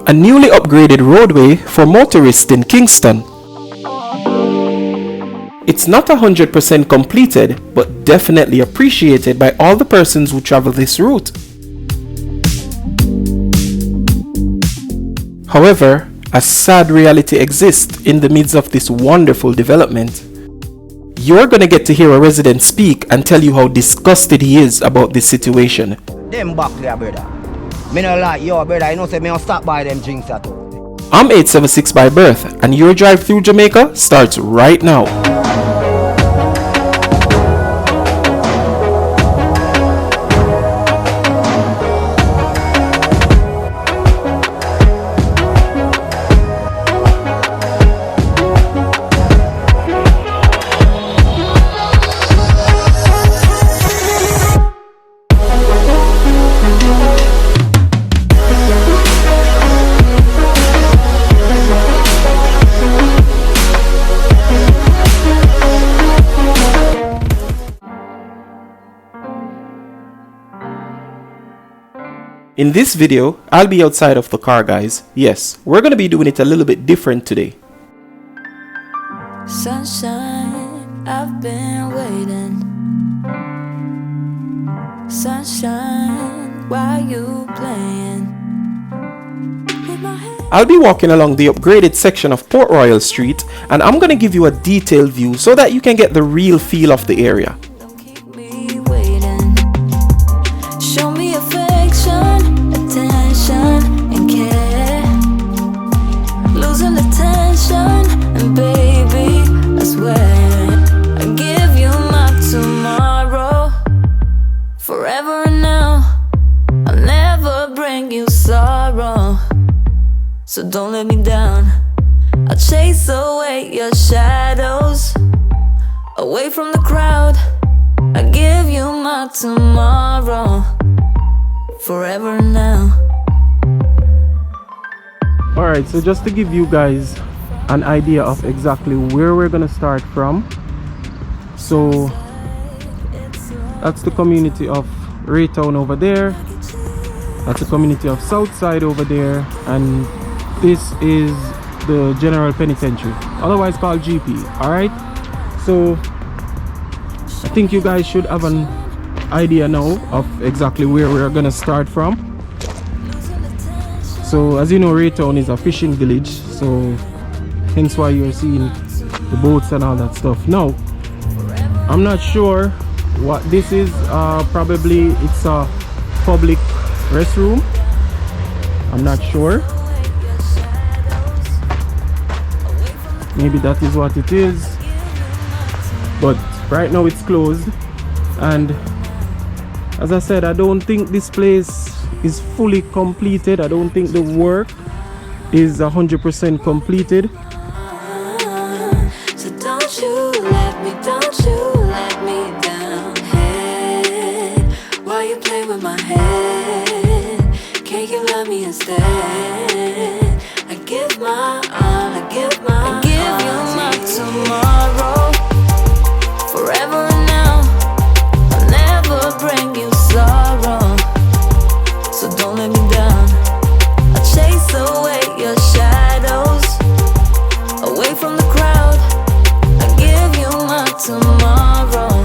a newly upgraded roadway for motorists in Kingston. It's not 100% completed, but definitely appreciated by all the persons who travel this route. However, a sad reality exists in the midst of this wonderful development. You're gonna get to hear a resident speak and tell you how disgusted he is about this situation. Them back there, brother. Me no like your brother, you know say me don't stop by them drinks at all. I'm 876 by birth, and your drive through Jamaica starts right now. In this video, I'll be outside of the car, guys. Yes, we're gonna be doing it a little bit different today. Sunshine, I've been waiting. Sunshine, why you playing? I'll be walking along the upgraded section of Port Royal Street, and I'm gonna give you a detailed view so that you can get the real feel of the area. So don't let me down. I'll chase away your shadows, away from the crowd. I'll give you my tomorrow, forever now. Alright, so just to give you guys an idea of exactly where we're gonna start from. So that's the community of Raytown over there. That's the community of Southside over there, and this is the General Penitentiary, otherwise called GP. Alright, so I think you guys should have an idea now of exactly where we're gonna start from. So as you know, Raytown is a fishing village, so hence why you're seeing the boats and all that stuff. Now, I'm not sure what this is. Probably it's a public restroom. I'm not sure. Maybe that is what it is, but right now it's closed. And as I said, I don't think this place is fully completed. I don't think the work is 100% completed. So don't you let me down. Hey, why you play with my head? Can't you love me instead? I give my all, I give you my tomorrow, forever and now. I'll never bring you sorrow. So don't let me down. I'll chase away your shadows, away from the crowd. I'll give you my tomorrow.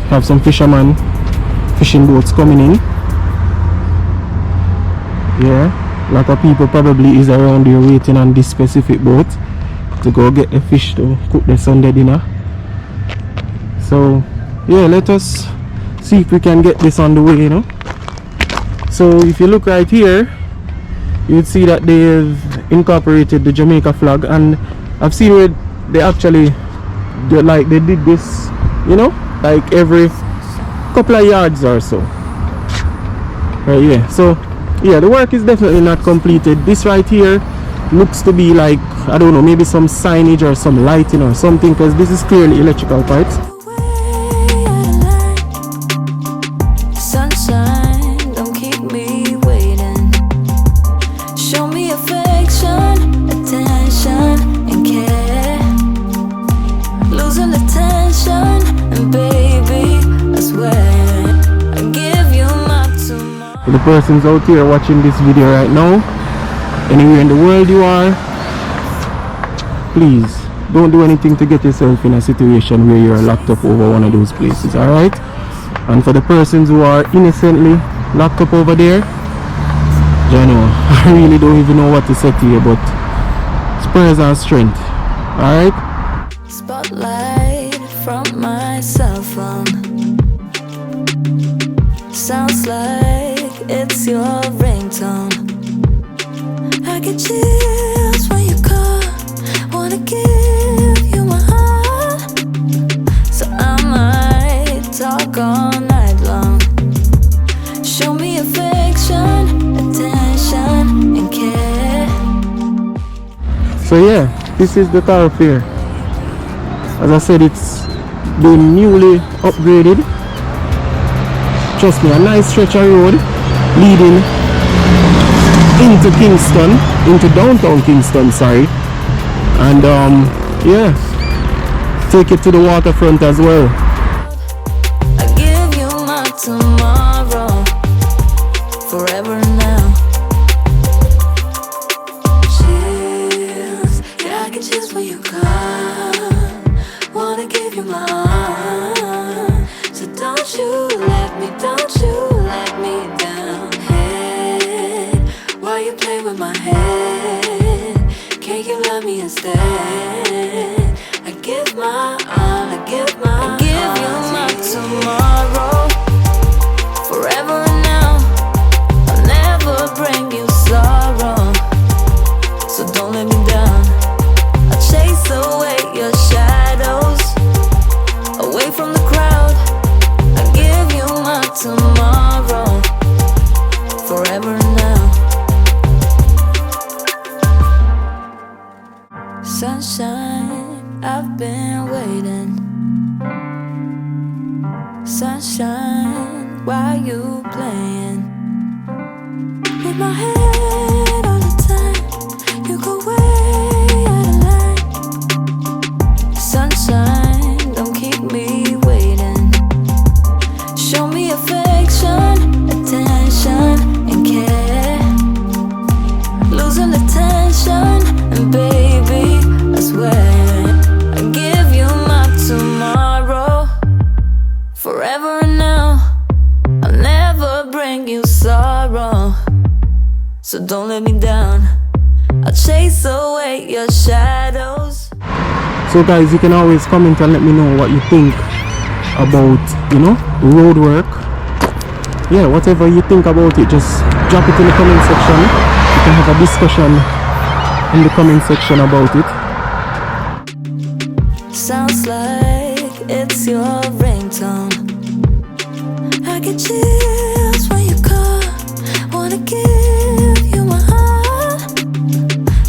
Have some fishermen, fishing boats coming in. Yeah, a lot of people probably is around here waiting on this specific boat to go get the fish to cook the Sunday dinner. So yeah, let us see if we can get this on the way, you know. So if you look right here, you'd see that they've incorporated the Jamaica flag, and I've seen where they actually they did this, you know, like every couple of yards or so. Right, yeah. So yeah, the work is definitely not completed. This right here looks to be like, I don't know, maybe some signage or some lighting or something, because this is clearly electrical parts. Sunshine, don't keep me waiting. Show me affection, attention, and care. Losing the tension, and baby, I swear I give you my tomorrow. For the persons out here watching this video right now, anywhere in the world you are, please don't do anything to get yourself in a situation where you're locked up over one of those places, alright? And for the persons who are innocently locked up over there, you know, I really don't even know what to say to you, but prayers and strength, alright? Spotlight from my cell phone. Sounds like it's your ringtone. I get chills when you call. Wanna give you my heart. So I might talk all night long. Show me affection, attention, and care. So yeah, this is the thoroughfare. As I said, it's been newly upgraded. Trust me, a nice stretch of road leading into Kingston, into downtown Kingston, sorry. And yeah, take it to the waterfront as well. I give you my tomorrow, forever now. Chills, yeah, I get chills when you come. Wanna give you my heart, so don't you let me down. Hey, why you play with my head? Can't you love me instead? I give my all, I give you my tomorrow, forever and now. I'll never bring you sorrow, so don't let me down. I'll chase away your shadows, away from the crowd. I give you my tomorrow, forever and now. Sunshine, I've been waiting. Sunshine, why you playing with my head all the time? You go way out of line. Sunshine, don't keep me waiting. Show me affection, attention, and care. Losing the tension, and baby, I swear I give you my tomorrow, forever and now. I'll never bring you sorrow, so don't let me down. I'll chase away your shadows. So guys, you can always comment and let me know what you think about, you know, road work. Yeah, whatever you think about it, just drop it in the comment section. You can have a discussion in the comment section about it. Sounds like it's your ringtone. I get chills when you call. Wanna give you my heart,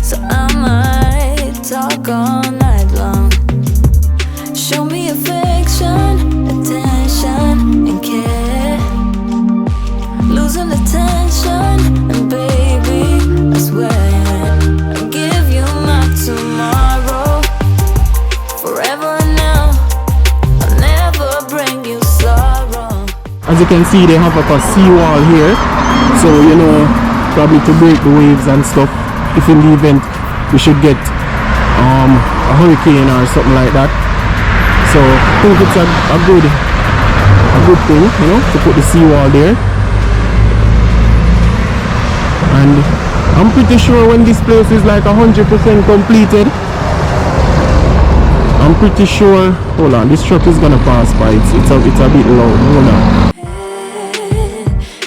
so I might talk all night long. Show me affection, attention, and care. Losing the tension, and baby, I swear I give you my tomorrow, forever and now. I'll never bring you sorrow. As you can see, they have like a seawall here, so you know, probably to break the waves and stuff if in the event we should get a hurricane or something like that. So I think it's a good thing, you know, to put the seawall there. And I'm pretty sure when this place is like 100% completed, I'm pretty sure, hold on, this truck is gonna pass by. It's a bit loud. Hold on.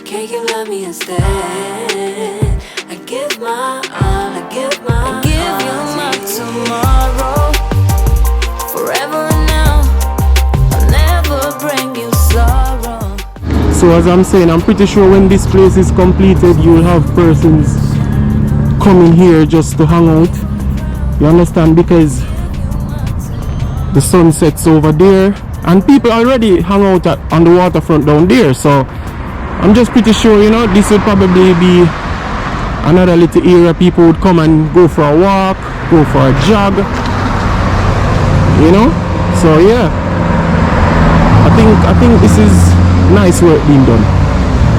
Can you love me instead? I give my all, I give you my tomorrow, forever and now. I'll never bring you sorrow. So as I'm saying, I'm pretty sure when this place is completed, you'll have persons coming here just to hang out. You understand? Because the sun sets over there and people already hang out on the waterfront down there. So I'm just pretty sure, you know, this would probably be another little area people would come and go for a walk, go for a jog, you know. So yeah, I think this is nice work being done.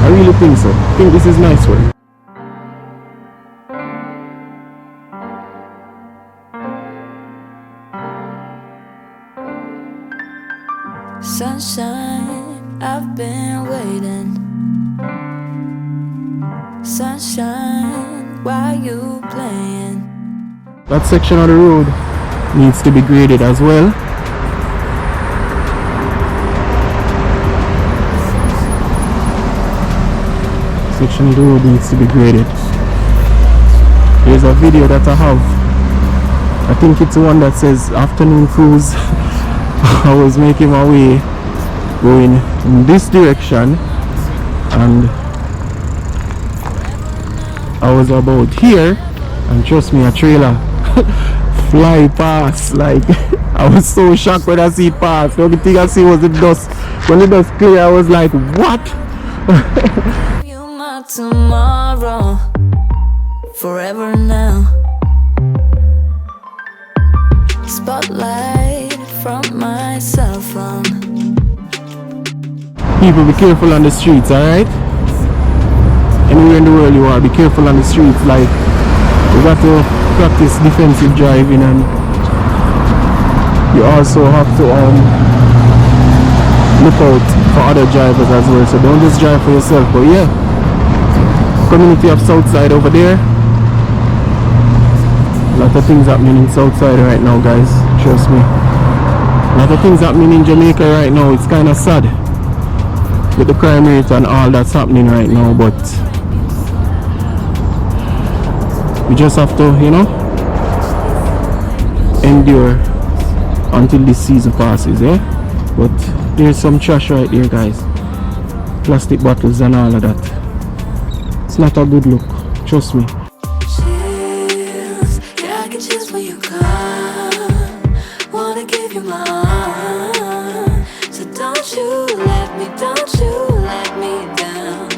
I really think so. I think this is nice work. Sunshine, I've been waiting. Sunshine, why you playing? That section of the road needs to be graded as well. Section of the road needs to be graded. There's a video that I have. I think it's the one that says afternoon cruise. I was making my way going in this direction and I was about here and trust me, a trailer fly past. Like I was so shocked when I see it pass. The only thing I see was the dust. When the dust clear, I was like, what? You my tomorrow, forever now. Spotlight from my cell phone. People, be careful on the streets, alright? Anywhere in the world you are, be careful on the streets. Like, you got to practice defensive driving, and you also have to look out for other drivers as well. So don't just drive for yourself. But yeah, community of Southside over there. A lot of things happening in Southside right now, guys. Trust me. A lot of things happening in Jamaica right now. It's kind of sad with the crime rate and all that's happening right now, but we just have to, you know, endure until this season passes, eh? But there's some trash right there, guys. Plastic bottles and all of that. It's not a good look, trust me. Chills, yeah, I get chills when you come. Wanna give you my arm. So don't you let me down.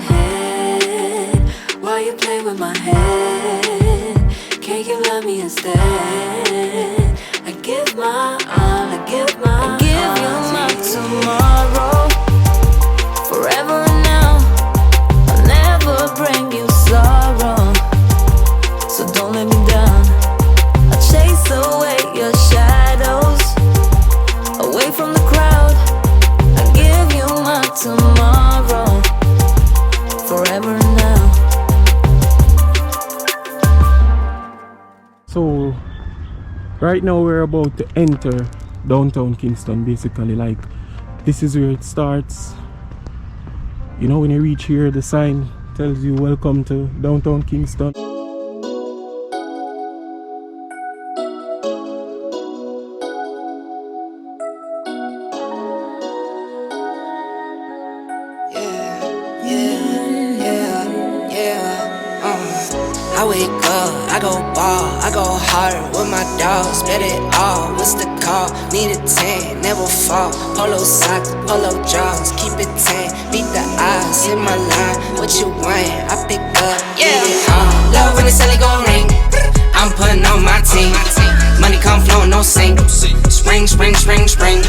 Hey, why you play with my head? Can't you love me instead? I give my all, I give you my tomorrow, forever and now. I'll never bring you sorrow, so don't let me down. I'll chase away your shadows, away from the crowd. I give you my tomorrow, forever and now. So right now we're about to enter downtown Kingston. Basically, like, this is where it starts. You know, when you reach here, the sign tells you welcome to downtown Kingston. I wake up, I go ball, I go hard with my dogs, bet it all. What's the call? Need a 10, never fall. Polo socks, polo jaws, keep it 10. Beat the odds in my line. What you want? I pick up, get it all. Love when the celly gon' ring. I'm putting on my team. Money come flowing, no sink. Spring, spring, spring, spring.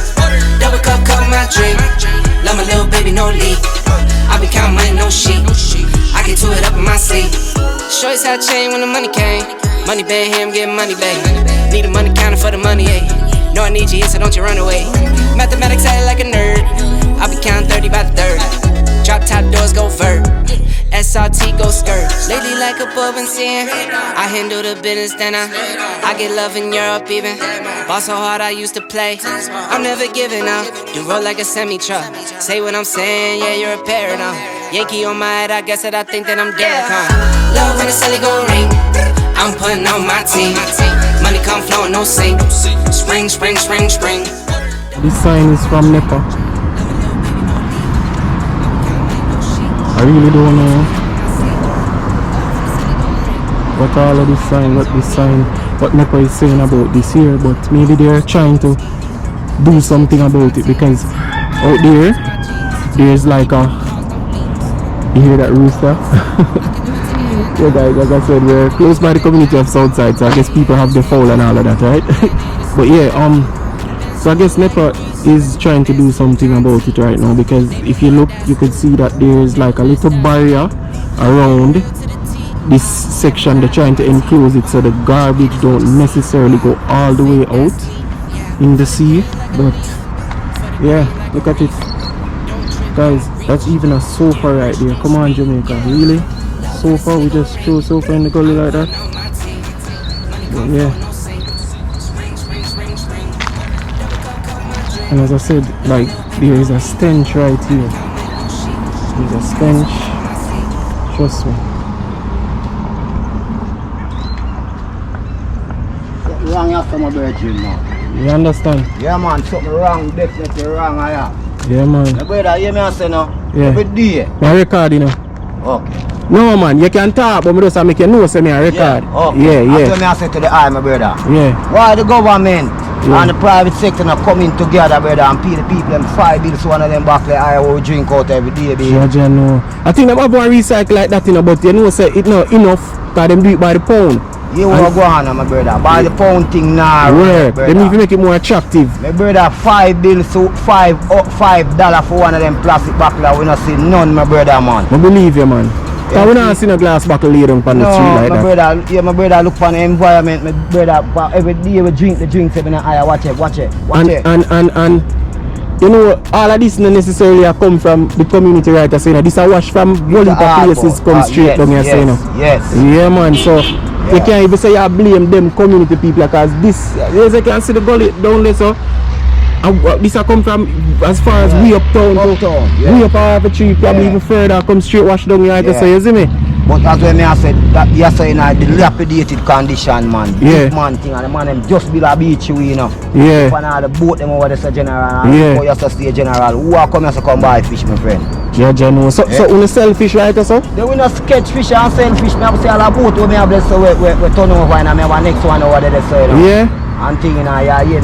Double cup, cup my drink. Love my little baby, no leak. I be counting money, no sheep. I get to it up in my sleep. Shorty's how chain when the money came. Money bang him, get money back. Need a money counter for the money, ayy. No, I need you, so don't you run away. Mathematics act like a nerd. I'll be counting 30 by the third. Drop top doors, go vert. SRT, go skirt. Lately like a bub and seeing. I handle the business, then I get love in Europe even. Ball so hard I used to play. I'm never giving up. You roll like a semi-truck. Say what I'm saying, yeah, you're a parrot now. Yankee on my head, I guess that I think that I'm Derek, huh? Love when the celly gon' ring. I'm putting on my team. Money come flowing, no sink. Spring, spring, spring, spring. This sign is from NEPA. I really don't know what all of this sign, what NEPA is saying about this here, but maybe they're trying to do something about it, because out there, there's like a, you hear that rooster? Yeah guys, as I said, we're close by the community of Southside, so I guess people have the fowl and all of that, right? But yeah, so I guess NEPA is trying to do something about it right now, because if you look, you could see that there's like a little barrier around this section. They're trying to enclose it so the garbage don't necessarily go all the way out in the sea, but Yeah, look at it. Guys, that's even a sofa right there. Come on, Jamaica. Really? Sofa? We just throw sofa in the gully like that? But yeah. And as I said, like, there is a stench right here. There's a stench. Trust me. Something wrong after my virgin, man. You understand? Yeah, man, something wrong, definitely wrong, I am. Yeah, man. My brother, hear me I say no? Yeah. Every day. My record, you know. Okay. No, man, you can talk, but I just make you know, say me a record. Yeah, okay. Yeah, yeah. That's what I say to the eye, my brother. Yeah. Why the government Yeah. and the private sector not coming together, brother, and pay the people them 5 bills, one of them back there, I will drink out every day, baby. Yeah, no. I think them have one recycle like that, you know, but you know, say it not enough, because them do it by the pound. You want to go on, my brother. Buy the pound thing now, Yeah, brother. they need to make it more attractive. My brother, 5 bills, so $5 for one of them plastic buckler. We not see none, my brother, man. I believe you, man. Because we not see no glass bottle laid on the street like my that. brother, yeah, my brother look for the environment, my brother, but every day we drink the drinks, every night, watch it. And you know, all of this not necessarily come from the community right saying that this a wash from one of places come straight down here saying. Yes. Yeah, man, so you can't even say you blame them community people because this, as you can see the gully down there, so this a come from as far as we uptown, yeah. We up our tree, probably even further, come straight wash down here to say, you see me? But as when I said that you're saying the dilapidated condition, man. Yeah. Big man thing, and the man them just build a beach, you know. Yeah. And all the boat them over there say general, and Yeah. you just stay general. Who are coming to come buy fish, my friend? Yeah, no. So when you sell fish right or so? They will not sketch fish and sell fish. I have to say all the boat where I have this, so we turn over and I have a next one over there, so you know. Yeah. And thing in here, me here.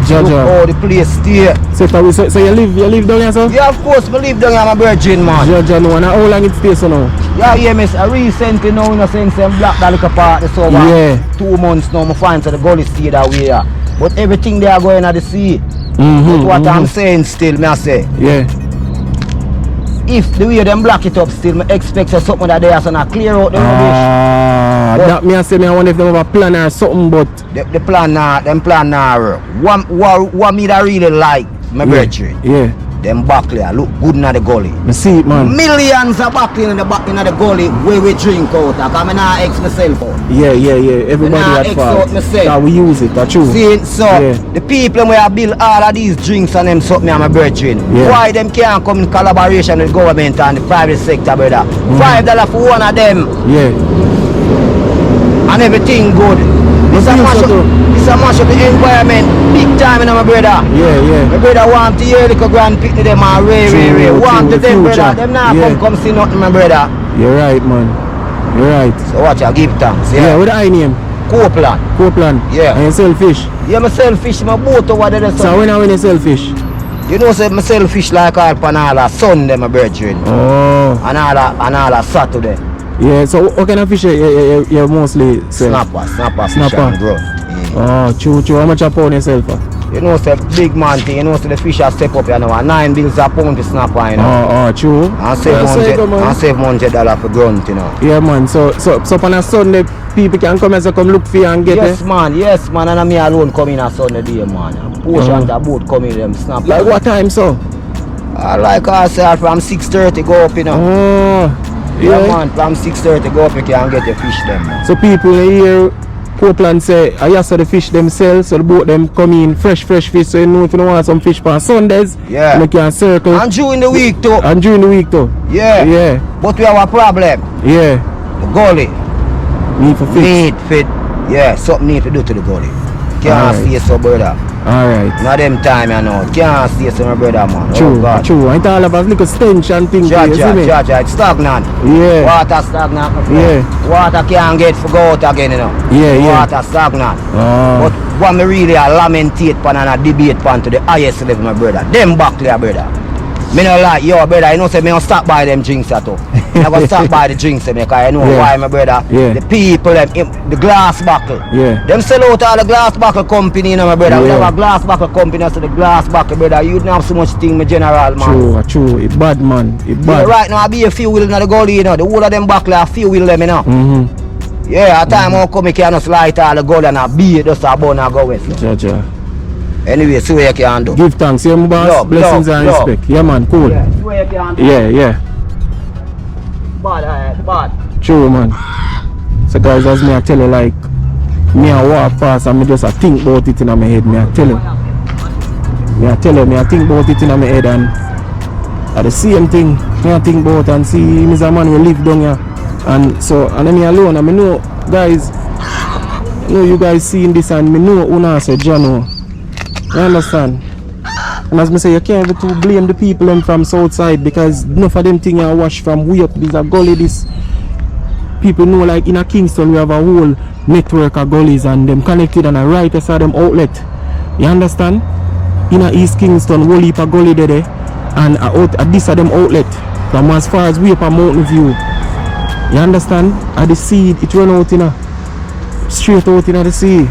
Jaja. Look how the place stay. So you live down here, so? Yeah, of course, I live down here, my virgin, man. Jaja, no. And how long it stays so now? Yeah, miss. I recently now, you know, saying some black that little part, so Yeah. 2 months now, I find so the gully stay that way. Yeah. But everything they are going at the sea. Mm-hmm, But what I'm saying still, me I say, Yeah. if the way them block it up still, I expect something that they are so not clear out the rubbish. That me I say me I wonder if they have a plan or something, but The plan now, them plan now. What me that really like, my virgin. Yeah. Them buckler look good in the gully. I see it, man. Millions of buckler in the gully where we drink out. I come and X myself out. Yeah. Everybody Nah, at X fault. out myself. That we use it, that's true. See, so Yeah. the people where I build all of these drinks and them something I'm a virgin. Yeah. Why them can't come in collaboration with government and the private sector, brother? $5 for one of them Yeah. and everything good. This a mash up the environment big time, you know, my brother. Yeah. My brother want to hear the grand picnic them and Ray. Want to True, them, brother. future. Them now Yeah. come see nothing, my brother. You're right, man. You're right. So watch I give thanks. Yeah, Yeah. what the I name? Copeland. Copeland. Yeah. And you sell fish. Yeah, I sell fish, my boat over there. So when you sell fish? You know, say I sell fish like all pan all a Sunday, my brethren. Oh. And all a Saturday. Yeah, so what kind of fish you mostly sell? Snapper, fish Snapper. and ground. Yeah. Oh, true. How much a pound you sell for? You know, say big man thing, you know, say the fish are step up, you know, 9 bills a pound for snapper, you know. Oh, true. And $700 for grunt, you know. Yeah, man. So on a Sunday, people can come and come look for you and get Yes, it. yes, man, and me alone come in a Sunday day, man. And portion the boat come in them snapper. Like what time, so? Like I said, from 6:30 go up, you know. Oh, Yeah, yeah. man, from 6:30 go up, you can get your fish them, man. So people here, Copeland say, I just saw the fish themselves, so the boat them come in fresh fish. So you know if you don't want some fish on Sundays, Yeah. you can circle. And during the week too. And during the week too. Yeah. Yeah. But we have a problem. Yeah. The gully. Need for fish. Need fit. Yeah, something need to do to the gully. Can't Alright. stay so, brother. Alright. Not them time, you know. Can't stay so, my brother, man. True, Oh, God. true. Ain't all about little stench and things. You see me? Jaja, it's stagnant. Yeah. Water stagnant, my friend. Water can't get for go out again, you know. Yeah. Water stagnant. Oh. But what me really a lamentate pan and a debate pan to the highest level, my brother. Them back there, brother. Me no like, yo, brother, you know say me don't stop by them drinks at all. I go stop by the drinks, because you know Yeah. why, my brother. Yeah. The people, them, the glass buckle. Yeah. Them sell out all the glass buckle company, you know, my brother. We Yeah. have a glass buckle company, so the glass buckle, brother. You don't have so much thing, my general, man. True. It bad, man. It Yeah, bad. right now, I be a few wheel in the gully, you know. The whole of them buckle are few wheel them, you know. Mm-hmm. Yeah, at time I come, I can just light all the gully and I be it just a bun and go with. Jaja. Anyway, see what you can do. Give thanks, yeah, my boss. Love, Blessings love, and love. respect. Yeah, man, cool. Yeah, see what you can do. Yeah. Bad. True, man. So, guys, as me I tell you, like, me I walk past and me just I think about it in my head. Me I tell you. Me I think about it in my head, and at the same thing, me I think about and see him is a man who live down here. And so, and then me alone, and me know, guys, you guys seeing this, and me know Una say Jano. You understand? And as me say, you can't even to blame the people them from south side, because enough of them thing I wash from way up this a gully. This people know, like in a Kingston we have a whole network of gullies and them connected on a right side them outlet. You understand? In a East Kingston, whole heap of gully there, and out at this of them outlet from as far as way up a Mountain View. You understand? At the sea, it run out in a straight out in the sea.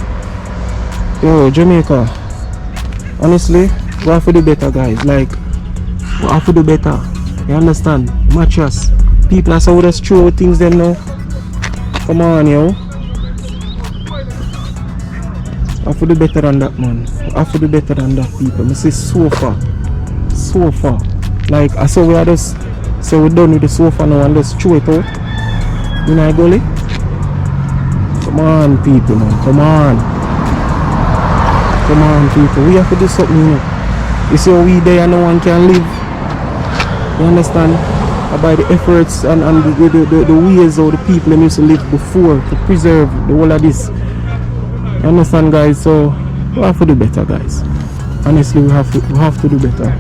Yo, Jamaica. Honestly, we have to do better, guys. Like, we have to do better. You understand? Mattress. People are so just throw things them now. Come on, yo. I have to do better than that, man. I have to do better than that, people. I say so far. Like, I saw we are just, so we're done with the sofa now and just throw it out. You know, gully? Come on, people, man. Come on, people. We have to do something, you know. You see how we there and no one can live. You understand? By the efforts and the ways how the people them used to live before to preserve the whole of this. You understand, guys? So we have to do better, guys. Honestly, we have to do better.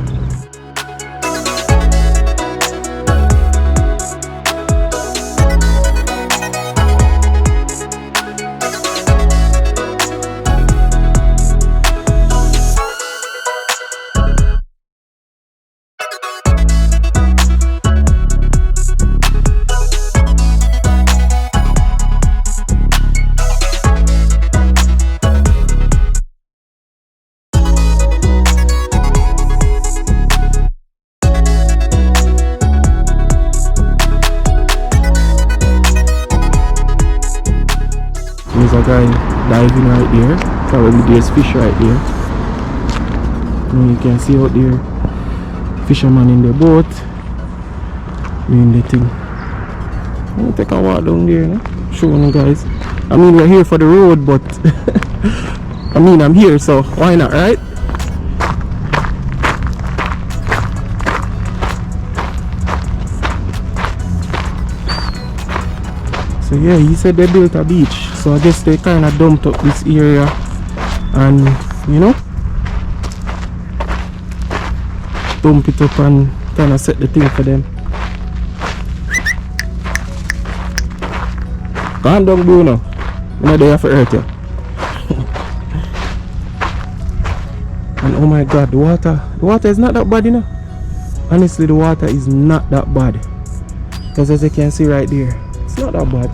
There's a guy diving right there. Probably there's fish right there. You can see out there fisherman in the boat doing the thing. I'm gonna take a walk down there, no? Showing you guys. I mean, we're here for the road, but I mean, I'm here, so why not, right? So yeah, he said they built a beach, so I guess they kind of dumped up this area and, you know, dump it up and kind of set the thing for them. Calm down, Bruno. I'm not there for hurt you. And oh my god, the water is not that bad, you know. Honestly, the water is not that bad, because as you can see right there, it's not that bad.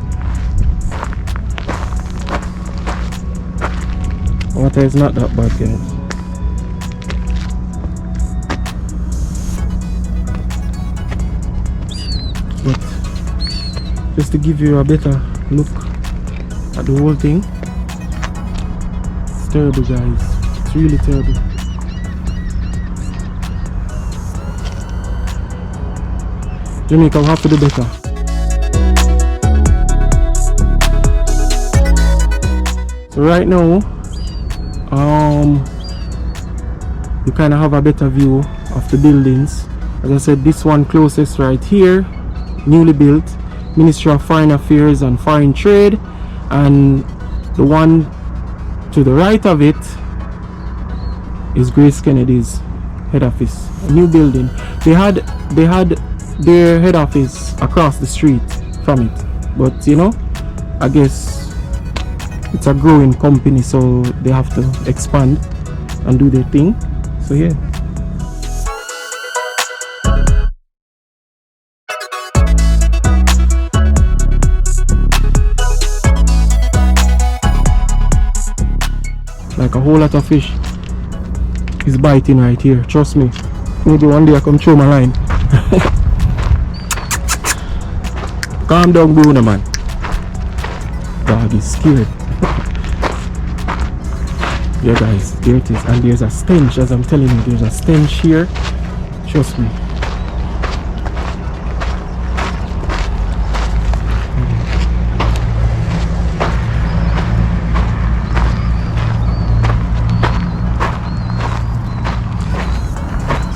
Water is not that bad, guys. But just to give you a better look at the whole thing, it's terrible, guys. It's really terrible. Jamaica will have to do better. So right now, you kind of have a better view of the buildings. As I said, this one closest right here, newly built, Ministry of Foreign Affairs and Foreign Trade, and the one to the right of it is Grace Kennedy's head office, a new building. They had their head office across the street from it, but you know, I guess it's a growing company, so they have to expand and do their thing. So yeah. Like a whole lot of fish is biting right here, trust me. Maybe one day I come through my line. Calm down, Bruno, man. Dog is scared. Yeah guys, there it is. And there's a stench, as I'm telling you, there's a stench here. Trust me.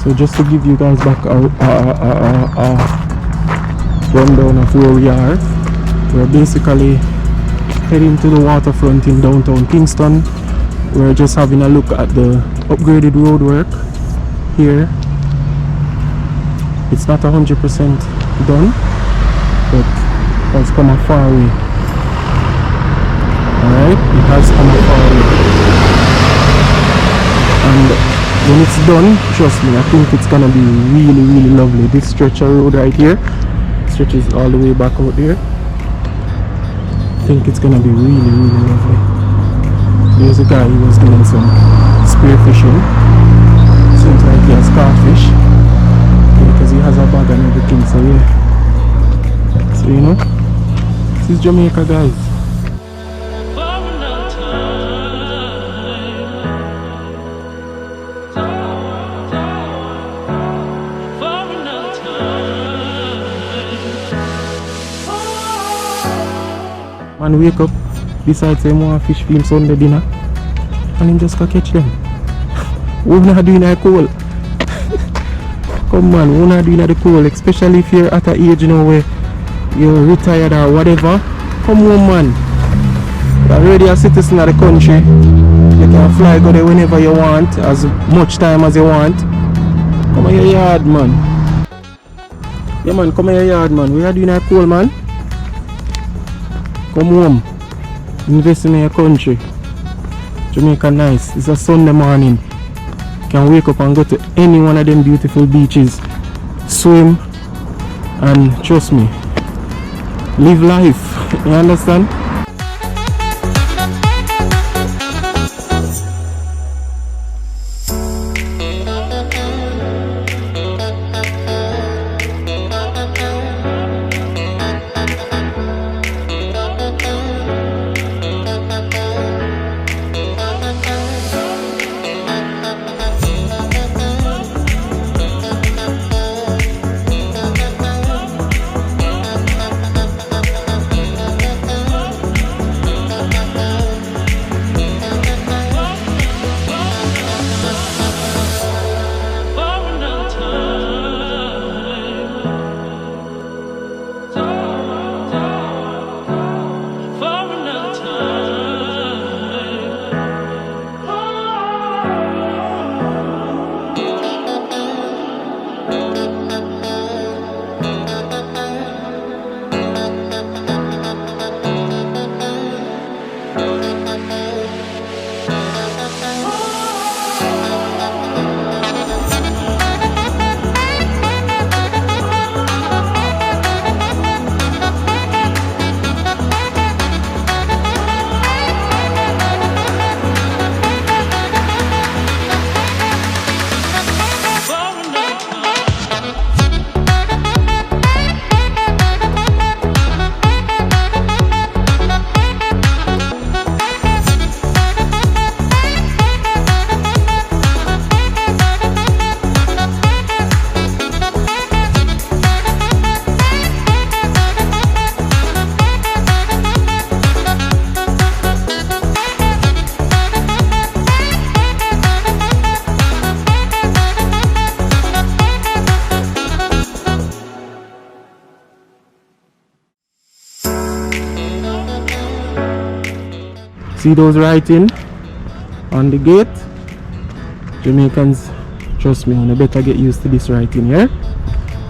So just to give you guys back a rundown of where we are, we're basically heading to the waterfront in downtown Kingston. We're just having a look at the upgraded road work here. It's not 100% done, but it has come a far way. Alright, it has come a far way. And when it's done, trust me, I think it's gonna be really, really lovely. This stretch of road right here stretches all the way back out there. I think it's gonna be really, really lovely. There's a guy who was doing some spear fishing. Seems like he has caught fish because he has a bag and everything. So yeah, so you know, this is Jamaica, guys. Man wake up, decides he want fish for him Sunday dinner, and him just go catch them. What not doing at the cold? Come on, what not doing at the cold, especially if you're at an age, you know, where you're retired or whatever. Come on, man. You're already a citizen of the country. You can fly, go there whenever you want, as much time as you want. Come on your yard, man. Yeah, man, come on your yard, man. What are you doing at the cold, man? Come home, invest in your country. Jamaica nice. It's a Sunday morning. You can wake up and go to any one of them beautiful beaches, swim, and trust me, live life. You understand? See those writing on the gate? Jamaicans, trust me, you better get used to this writing here,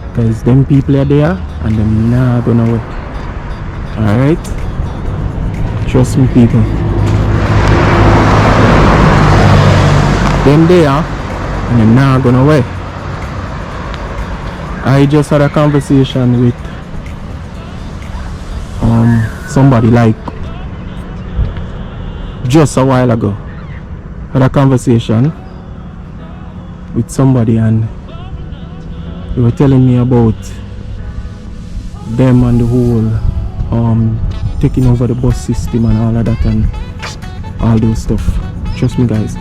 because them people are there and them not gonna away. Alright? Trust me, people. Them there and them not gonna away. I just had a conversation with somebody like just a while ago. Had a conversation with somebody and they were telling me about them and the whole taking over the bus system and all of that and all those stuff. Trust me, guys.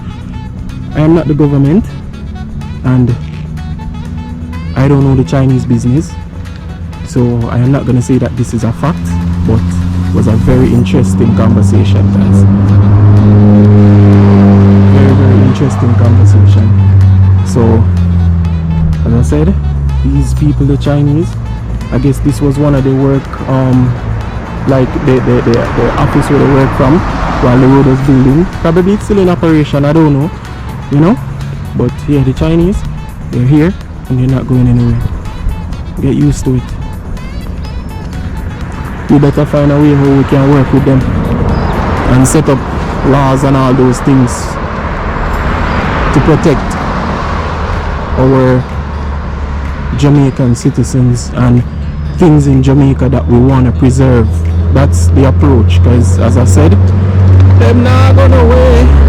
I am not the government, and I don't know the Chinese business, so I am not going to say that this is a fact, but it was a very interesting conversation, guys. Very, very interesting conversation. So, as I said, these people, the Chinese, I guess this was one of the work, like the office where they work from while the road was building. Probably it's still in operation, I don't know, you know. But yeah, the Chinese, they're here and they're not going anywhere. Get used to it. We better find a way how we can work with them and set up laws and all those things to protect our Jamaican citizens and things in Jamaica that we want to preserve. That's the approach, because as I said, them not gonna away.